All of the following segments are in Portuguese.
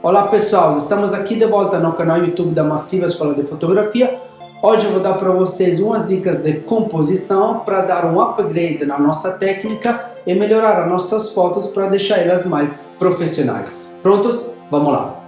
Olá pessoal, estamos aqui de volta no canal YouTube da Massiva Escola de Fotografia. Hoje eu vou dar para vocês umas dicas de composição para dar um upgrade na nossa técnica e melhorar as nossas fotos para deixar elas mais profissionais. Prontos? Vamos lá!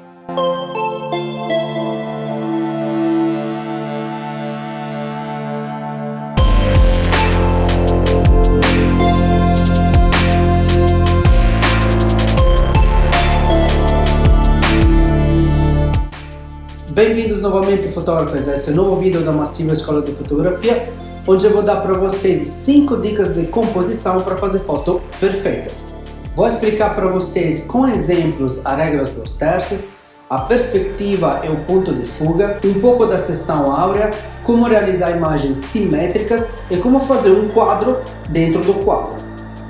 Bem-vindos novamente, fotógrafos, a esse novo vídeo da Massiva Escola de Fotografia, onde eu vou dar para vocês 5 dicas de composição para fazer fotos perfeitas. Vou explicar para vocês com exemplos as regras dos terços, a perspectiva e o ponto de fuga, um pouco da seção áurea, como realizar imagens simétricas e como fazer um quadro dentro do quadro.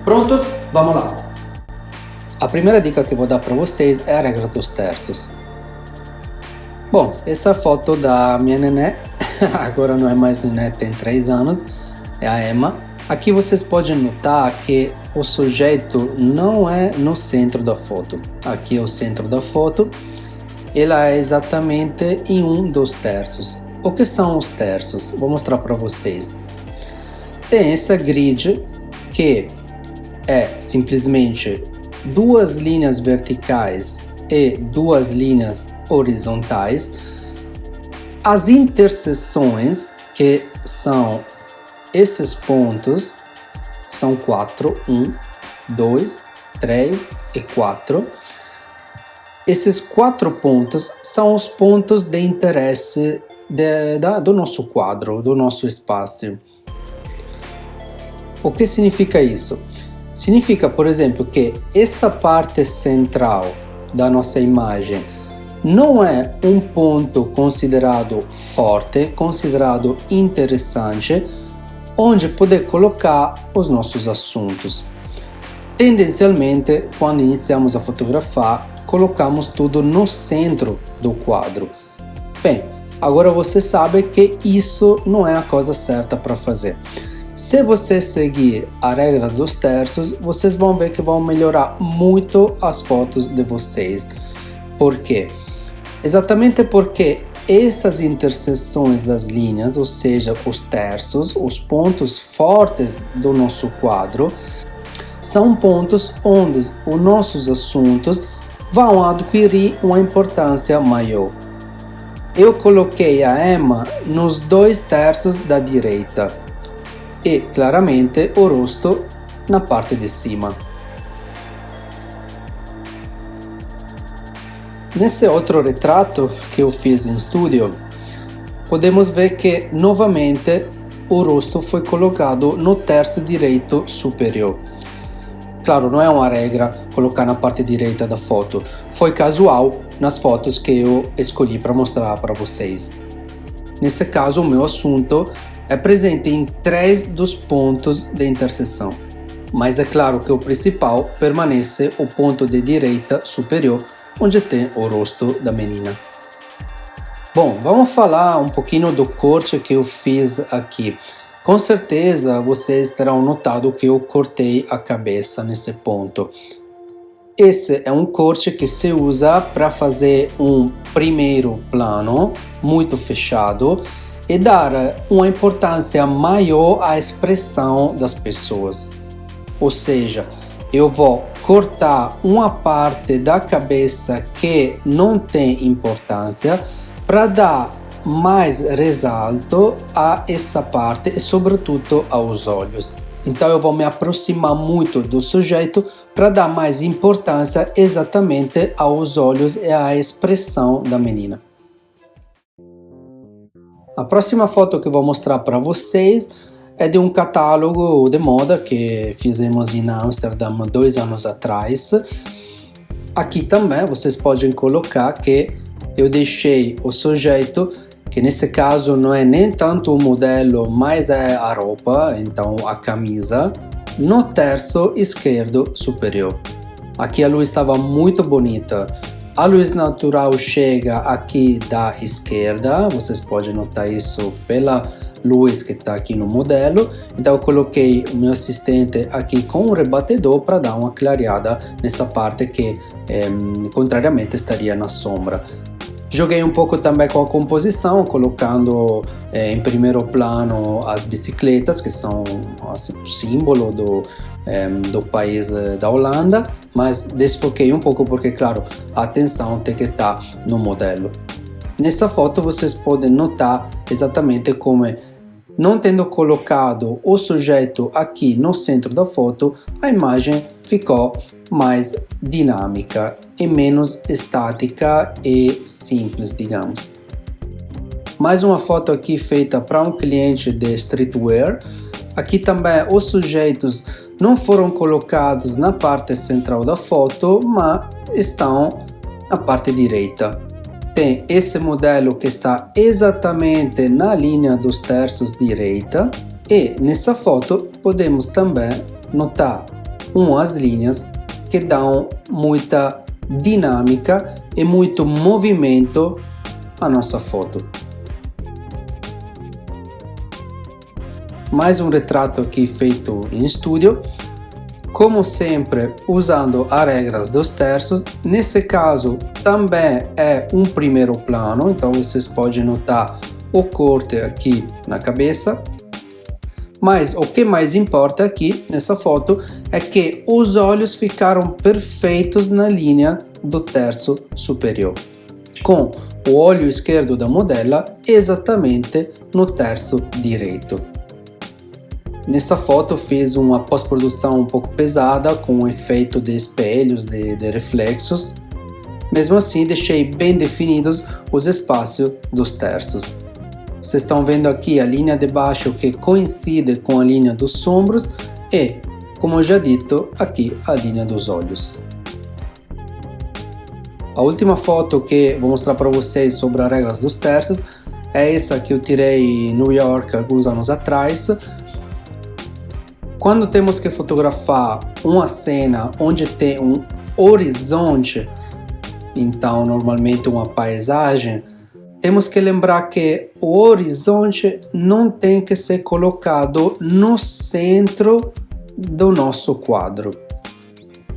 Prontos? Vamos lá! A primeira dica que eu vou dar para vocês é a regra dos terços. Bom, essa foto da minha nenê, agora não é mais nenê, tem 3 anos, é a Emma. Aqui vocês podem notar que o sujeito não é no centro da foto. Aqui é o centro da foto, ela é exatamente em um dos terços. O que são os terços? Vou mostrar para vocês. Tem essa grid que é simplesmente 2 linhas verticais e 2 linhas horizontais. As interseções, que são esses pontos, são 4, 1, 2, 3 e 4. Esses 4 pontos são os pontos de interesse do nosso quadro, do nosso espaço. O que significa isso? Significa, por exemplo, que essa parte central da nossa imagem não é um ponto considerado forte, considerado interessante, onde poder colocar os nossos assuntos. Tendencialmente, quando iniciamos a fotografar, colocamos tudo no centro do quadro. Bem, agora você sabe que isso não é a coisa certa para fazer. Se você seguir a regra dos terços, vocês vão ver que vão melhorar muito as fotos de vocês. Por quê? Exatamente porque essas interseções das linhas, ou seja, os terços, os pontos fortes do nosso quadro, são pontos onde os nossos assuntos vão adquirir uma importância maior. Eu coloquei a Emma nos 2 terços da direita e claramente o rosto na parte de cima. Nesse outro retrato que eu fiz em estúdio, podemos ver que novamente o rosto foi colocado no terço direito superior. Claro, não é uma regra colocar na parte direita da foto, foi casual nas fotos que eu escolhi para mostrar para vocês. Nesse caso, o meu assunto é presente em 3 dos pontos de interseção, mas é claro que o principal permanece o ponto de direita superior, onde tem o rosto da menina. Bom, vamos falar um pouquinho do corte que eu fiz aqui. Com certeza vocês terão notado que eu cortei a cabeça nesse ponto. Esse é um corte que se usa para fazer um primeiro plano muito fechado e dar uma importância maior à expressão das pessoas. Ou seja, eu vou cortar uma parte da cabeça que não tem importância para dar mais ressalto a essa parte e sobretudo aos olhos. Então eu vou me aproximar muito do sujeito para dar mais importância exatamente aos olhos e à expressão da menina. A próxima foto que eu vou mostrar para vocês é de um catálogo de moda que fizemos em Amsterdã 2 anos atrás. Aqui também vocês podem colocar que eu deixei o sujeito, que nesse caso não é nem tanto o modelo, mas é a roupa, então a camisa, no terço esquerdo superior. Aqui a luz estava muito bonita. A luz natural chega aqui da esquerda, vocês podem notar isso pela Luiz, que está aqui no modelo. Então eu coloquei o meu assistente aqui com um rebatedor para dar uma clareada nessa parte que contrariamente estaria na sombra. Joguei um pouco também com a composição, colocando em primeiro plano as bicicletas, que são assim, o símbolo do país da Holanda, mas desfoquei um pouco porque, claro, a atenção tem que estar no modelo. Nessa foto vocês podem notar exatamente como, não tendo colocado o sujeito aqui no centro da foto, a imagem ficou mais dinâmica e menos estática e simples, digamos. Mais uma foto aqui feita para um cliente de streetwear. Aqui também os sujeitos não foram colocados na parte central da foto, mas estão na parte direita. Tem esse modelo que está exatamente na linha dos terços direita, e nessa foto podemos também notar umas linhas que dão muita dinâmica e muito movimento à nossa foto. Mais um retrato aqui feito em estúdio. Como sempre, usando as regras dos terços. Nesse caso, também é um primeiro plano, então vocês podem notar o corte aqui na cabeça. Mas o que mais importa aqui nessa foto é que os olhos ficaram perfeitos na linha do terço superior, com o olho esquerdo da modelo exatamente no terço direito. Nessa foto fiz uma pós-produção um pouco pesada, com o efeito de espelhos, de reflexos. Mesmo assim, deixei bem definidos os espaços dos terços. Vocês estão vendo aqui a linha de baixo que coincide com a linha dos ombros e, como já dito, aqui a linha dos olhos. A última foto que vou mostrar para vocês sobre as regras dos terços é essa que eu tirei em New York alguns anos atrás. Quando temos que fotografar uma cena onde tem um horizonte, então normalmente uma paisagem, temos que lembrar que o horizonte não tem que ser colocado no centro do nosso quadro.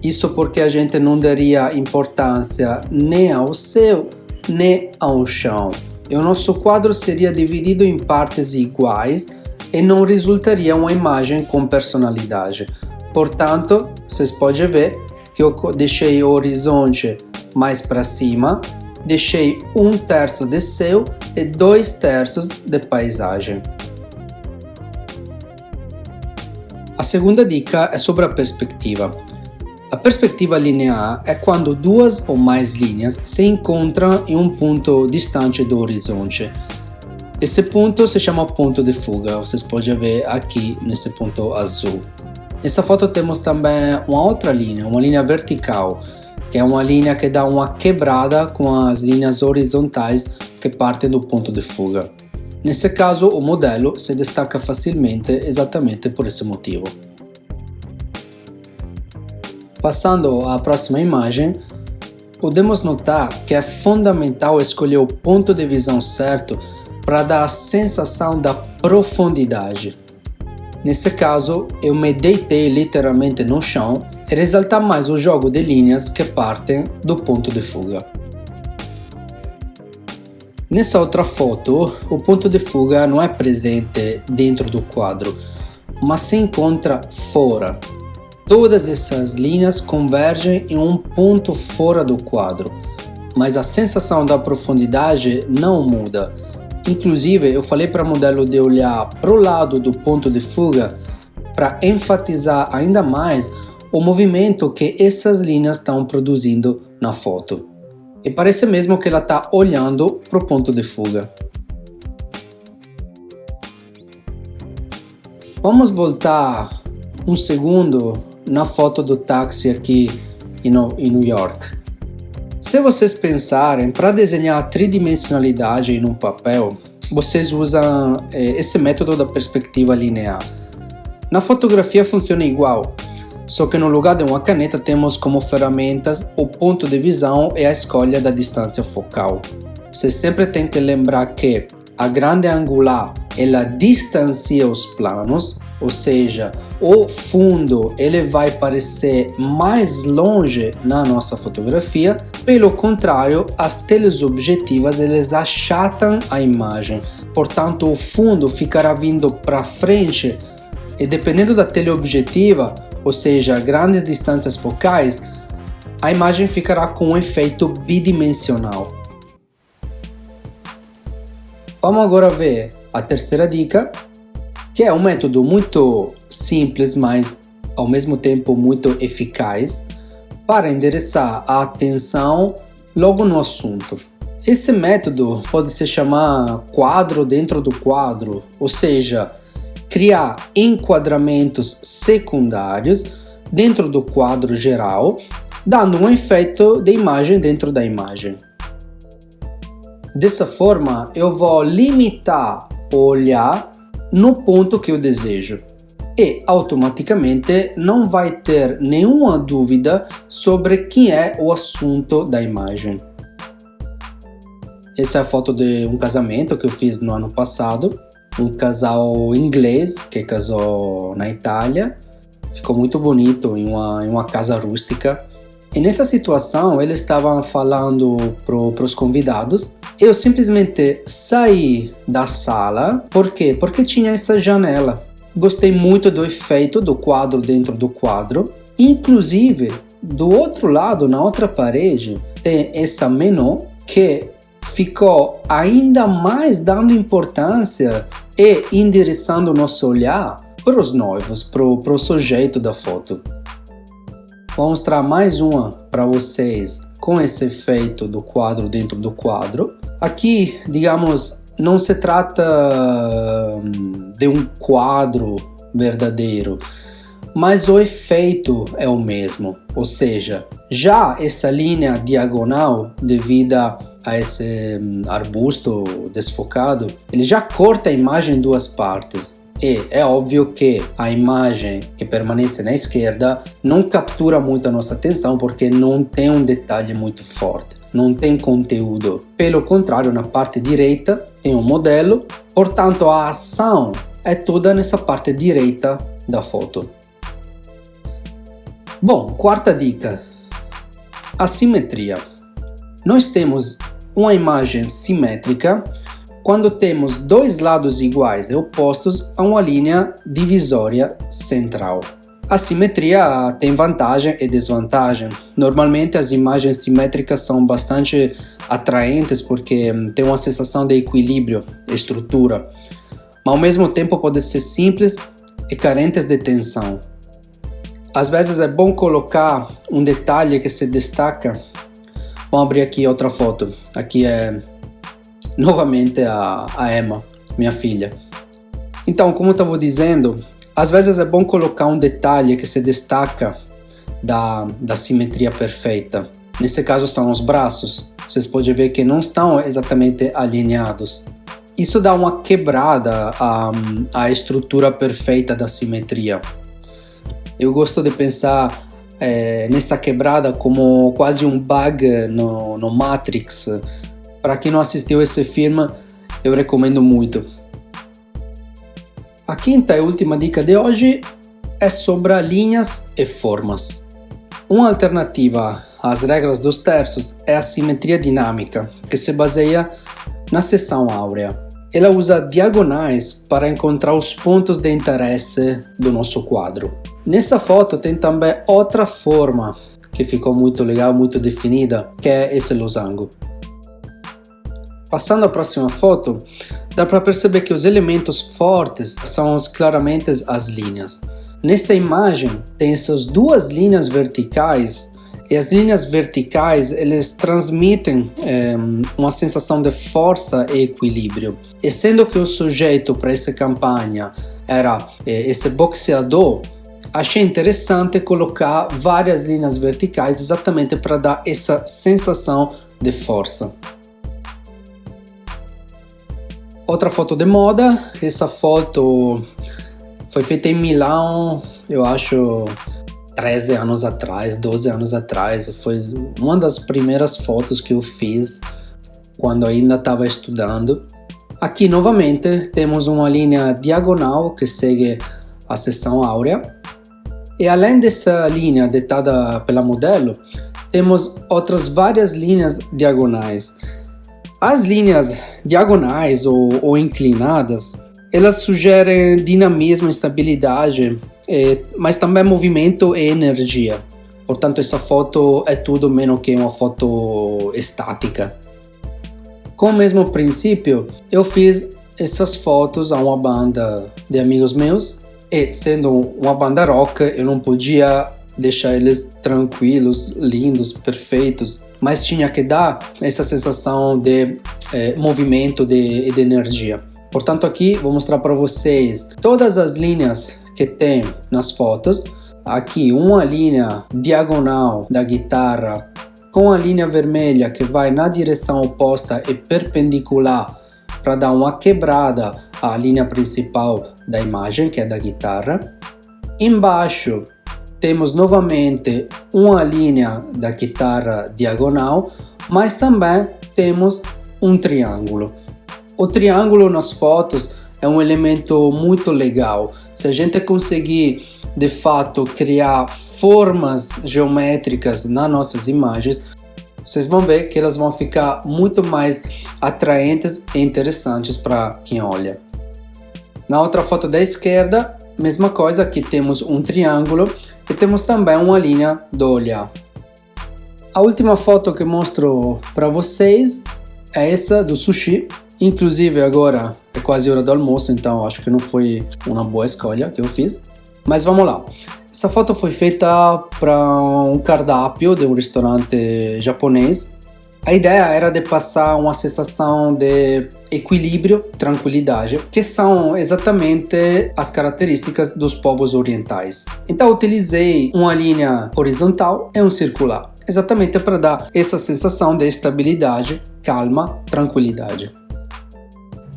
Isso porque a gente não daria importância nem ao céu, nem ao chão. E o nosso quadro seria dividido em partes iguais e não resultaria uma imagem com personalidade. Portanto, vocês podem ver que eu deixei o horizonte mais para cima, deixei 1/3 de céu e 2/3 de paisagem. A segunda dica é sobre a perspectiva. A perspectiva linear é quando duas ou mais linhas se encontram em um ponto distante do horizonte. Esse ponto se chama ponto de fuga, vocês podem ver aqui nesse ponto azul. Nessa foto temos também uma outra linha, uma linha vertical, que é uma linha que dá uma quebrada com as linhas horizontais que partem do ponto de fuga. Nesse caso, o modelo se destaca facilmente exatamente por esse motivo. Passando à próxima imagem, podemos notar que é fundamental escolher o ponto de visão certo para dar a sensação da profundidade. Nesse caso, eu me deitei literalmente no chão e resaltar mais o jogo de linhas que partem do ponto de fuga. Nessa outra foto, o ponto de fuga não é presente dentro do quadro, mas se encontra fora. Todas essas linhas convergem em um ponto fora do quadro, mas a sensação da profundidade não muda. Inclusive, eu falei para o modelo de olhar para o lado do ponto de fuga para enfatizar ainda mais o movimento que essas linhas estão produzindo na foto. E parece mesmo que ela está olhando para o ponto de fuga. Vamos voltar um segundo na foto do táxi aqui em New York. Se vocês pensarem, para desenhar a tridimensionalidade em um papel, vocês usam esse método da perspectiva linear. Na fotografia funciona igual, só que no lugar de uma caneta temos como ferramentas o ponto de visão e a escolha da distância focal. Vocês sempre têm que lembrar que a grande angular ela distancia os planos, ou seja, o fundo ele vai parecer mais longe na nossa fotografia. Pelo contrário, as teleobjetivas eles achatam a imagem, portanto o fundo ficará vindo para frente e dependendo da teleobjetiva, ou seja, grandes distâncias focais, a imagem ficará com um efeito bidimensional. Vamos agora ver a terceira dica, que é um método muito simples, mas ao mesmo tempo muito eficaz para endereçar a atenção logo no assunto. Esse método pode se chamar quadro dentro do quadro, ou seja, criar enquadramentos secundários dentro do quadro geral, dando um efeito de imagem dentro da imagem. Dessa forma, eu vou limitar o olhar no ponto que eu desejo e automaticamente não vai ter nenhuma dúvida sobre quem é o assunto da imagem. Essa é a foto de um casamento que eu fiz no ano passado, um casal inglês que casou na Itália, ficou muito bonito em uma casa rústica. E nessa situação eles estavam falando para os convidados. Eu simplesmente saí da sala. Por quê? Porque tinha essa janela. Gostei muito do efeito do quadro dentro do quadro. Inclusive, do outro lado, na outra parede, tem essa menu que ficou ainda mais dando importância e endereçando o nosso olhar para os noivos, para o sujeito da foto. Vou mostrar mais uma para vocês com esse efeito do quadro dentro do quadro. Aqui, digamos, não se trata de um quadro verdadeiro, mas o efeito é o mesmo. Ou seja, já essa linha diagonal devido a esse arbusto desfocado, ele já corta a imagem em duas partes. E é óbvio que a imagem que permanece na esquerda não captura muito a nossa atenção porque não tem um detalhe muito forte, não tem conteúdo. Pelo contrário, na parte direita tem um modelo, portanto a ação é toda nessa parte direita da foto. Bom, quarta dica, a simetria. Nós temos uma imagem simétrica quando temos dois lados iguais e opostos a uma linha divisória central. A simetria tem vantagem e desvantagem. Normalmente as imagens simétricas são bastante atraentes porque tem uma sensação de equilíbrio e estrutura, mas ao mesmo tempo podem ser simples e carentes de tensão. Às vezes é bom colocar um detalhe que se destaca. Vamos abrir aqui outra foto. Aqui é novamente a Emma, minha filha. Então, como eu estava dizendo, às vezes é bom colocar um detalhe que se destaca da simetria perfeita. Nesse caso são os braços. Vocês podem ver que não estão exatamente alinhados. Isso dá uma quebrada à estrutura perfeita da simetria. Eu gosto de pensar nessa quebrada como quase um bug no Matrix. Para quem não assistiu esse filme, eu recomendo muito. A quinta e última dica de hoje é sobre linhas e formas. Uma alternativa às regras dos terços é a simetria dinâmica, que se baseia na seção áurea. Ela usa diagonais para encontrar os pontos de interesse do nosso quadro. Nessa foto tem também outra forma que ficou muito legal, muito definida, que é esse losango. Passando à próxima foto, dá para perceber que os elementos fortes são claramente as linhas. Nessa imagem tem essas duas linhas verticais e as linhas verticais eles transmitem uma sensação de força e equilíbrio. E sendo que o sujeito para essa campanha era esse boxeador, achei interessante colocar várias linhas verticais exatamente para dar essa sensação de força. Outra foto de moda, essa foto foi feita em Milão, eu acho 13 anos atrás, 12 anos atrás. Foi uma das primeiras fotos que eu fiz quando ainda estava estudando. Aqui novamente temos uma linha diagonal que segue a seção áurea. E além dessa linha ditada pela modelo, temos outras várias linhas diagonais. As linhas diagonais ou inclinadas, elas sugerem dinamismo e estabilidade, mas também movimento e energia. Portanto, essa foto é tudo menos que uma foto estática. Com o mesmo princípio, eu fiz essas fotos a uma banda de amigos meus e, sendo uma banda rock, eu não podia deixar eles tranquilos, lindos, perfeitos, mas tinha que dar essa sensação de movimento e de energia. Portanto, aqui vou mostrar para vocês todas as linhas que tem nas fotos. Aqui uma linha diagonal da guitarra com a linha vermelha que vai na direção oposta e perpendicular para dar uma quebrada à linha principal da imagem, que é da guitarra. Embaixo temos novamente uma linha da guitarra diagonal, mas também temos um triângulo. O triângulo nas fotos é um elemento muito legal. Se a gente conseguir de fato criar formas geométricas nas nossas imagens, vocês vão ver que elas vão ficar muito mais atraentes e interessantes para quem olha. Na outra foto da esquerda, mesma coisa, aqui temos um triângulo e temos também uma linha do olhar. A última foto que mostro para vocês é essa do sushi. Inclusive agora é quase hora do almoço, então acho que não foi uma boa escolha que eu fiz. Mas vamos lá. Essa foto foi feita para um cardápio de um restaurante japonês. A ideia era de passar uma sensação de equilíbrio, tranquilidade, que são exatamente as características dos povos orientais. Então utilizei uma linha horizontal e um circular, exatamente para dar essa sensação de estabilidade, calma, tranquilidade.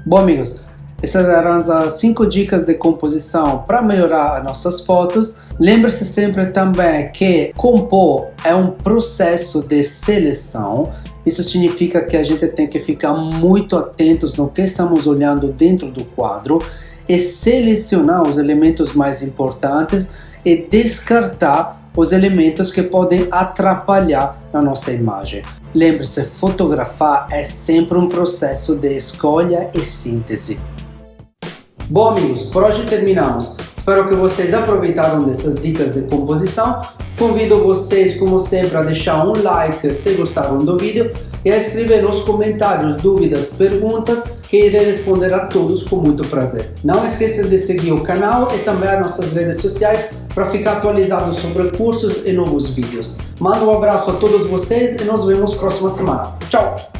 Bom, amigos, essas eram as 5 dicas de composição para melhorar as nossas fotos. Lembre-se sempre também que compor é um processo de seleção. Isso significa que a gente tem que ficar muito atentos no que estamos olhando dentro do quadro e selecionar os elementos mais importantes e descartar os elementos que podem atrapalhar na nossa imagem. Lembre-se, fotografar é sempre um processo de escolha e síntese. Bom, amigos, por hoje terminamos. Espero que vocês aproveitaram dessas dicas de composição. Convido vocês, como sempre, a deixar um like se gostaram do vídeo e a escrever nos comentários dúvidas, perguntas, que irei responder a todos com muito prazer. Não esqueça de seguir o canal e também as nossas redes sociais para ficar atualizado sobre cursos e novos vídeos. Mando um abraço a todos vocês e nos vemos próxima semana. Tchau!